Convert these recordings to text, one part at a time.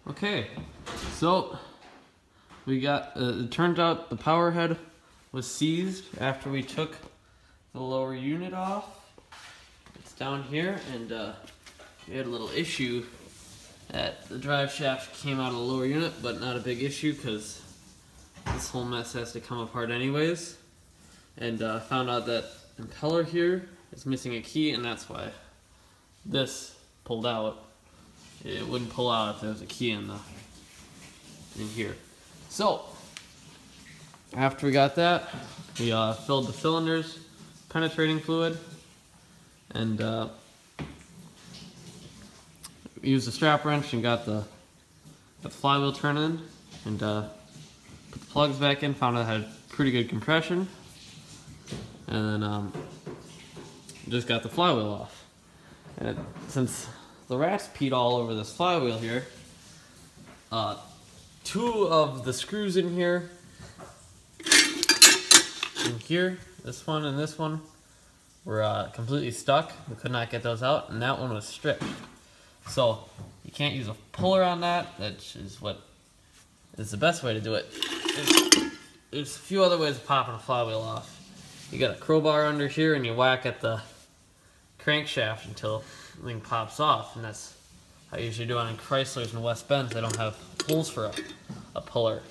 Okay, so we got, it turned out the power head was seized after we took the lower unit off. It's down here, and we had a little issue that the drive shaft came out of the lower unit, but not a big issue because this whole mess has to come apart anyways. And found out that impeller here is missing a key, and that's why this pulled out. It wouldn't pull out if there was a key in here. So after we got that, we filled the cylinders, penetrating fluid, and used the strap wrench and got the flywheel turning, and put the plugs back in. Found out it had pretty good compression, and then just got the flywheel off. And since the rats peed all over this flywheel here, two of the screws in here, this one and this one, were completely stuck. We could not get those out, and that one was stripped. So you can't use a puller on that. That is what is the best way to do it. There's a few other ways of popping a flywheel off. You got a crowbar under here, and you whack at the crankshaft until the thing pops off, and that's how I usually do it on Chryslers and West Bends. They don't have holes for a puller.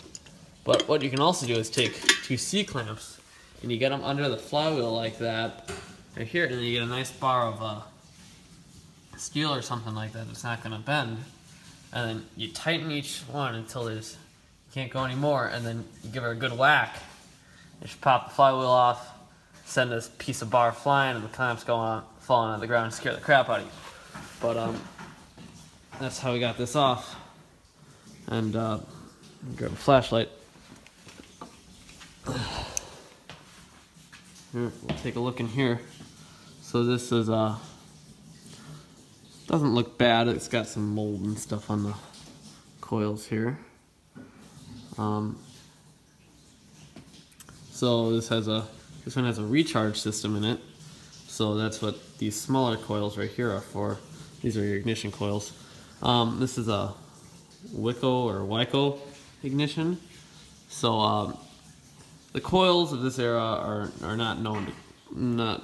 But what you can also do is take two C-clamps, and you get them under the flywheel like that, right here, and then you get a nice bar of steel or something like that that's not going to bend, and then you tighten each one until you can't go anymore, and then you give it a good whack. You just pop the flywheel off, send this piece of bar flying, and the clamps falling on the ground and scare the crap out of you. But that's how we got this off. And grab a flashlight. Here, we'll take a look in here. So this is doesn't look bad. It's got some mold and stuff on the coils here. So this one has a recharge system in it. So that's what these smaller coils right here are for. These are your ignition coils. This is a Wico or Wico ignition. So the coils of this era are not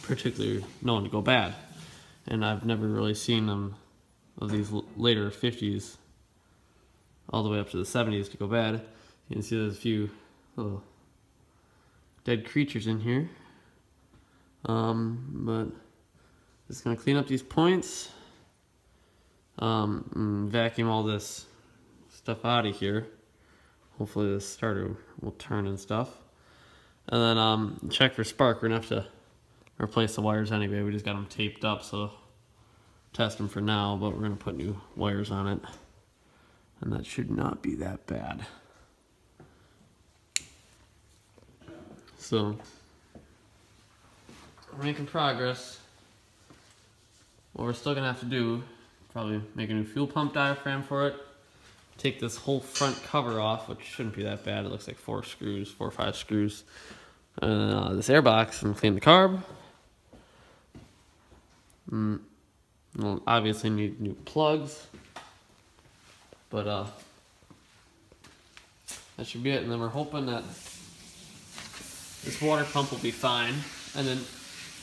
particularly known to go bad, and I've never really seen them of these later 50s all the way up to the 70s to go bad. You can see there's a few little dead creatures in here. But just gonna clean up these points, and vacuum all this stuff out of here. Hopefully this starter will turn and stuff. And then check for spark. We're gonna have to replace the wires anyway. We just got them taped up, so test them for now, but we're gonna put new wires on it, and that should not be that bad. So we're making progress. What we're still gonna have to do, probably make a new fuel pump diaphragm for it, take this whole front cover off, which shouldn't be that bad. It looks like 4 or 5 screws. And this airbox, and clean the carb. We'll obviously need new plugs, but that should be it. And then we're hoping that this water pump will be fine. And then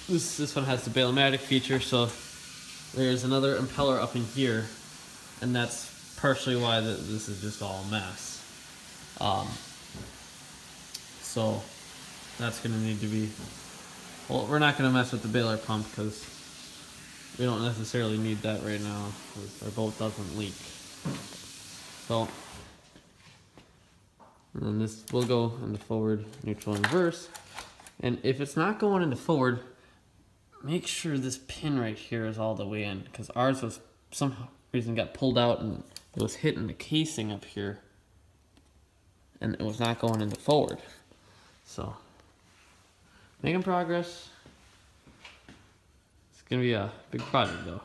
this one has the Bailomatic feature, so there's another impeller up in here, and that's partially why this is just all a mess. So that's going to need to be, well, we're not going to mess with the baler pump because we don't necessarily need that right now because our boat doesn't leak. So, and then this will go into forward, neutral, and reverse. And if it's not going into forward, make sure this pin right here is all the way in, because ours was some reason got pulled out and it was hitting the casing up here, and it was not going into forward. So, making progress. It's gonna be a big project though.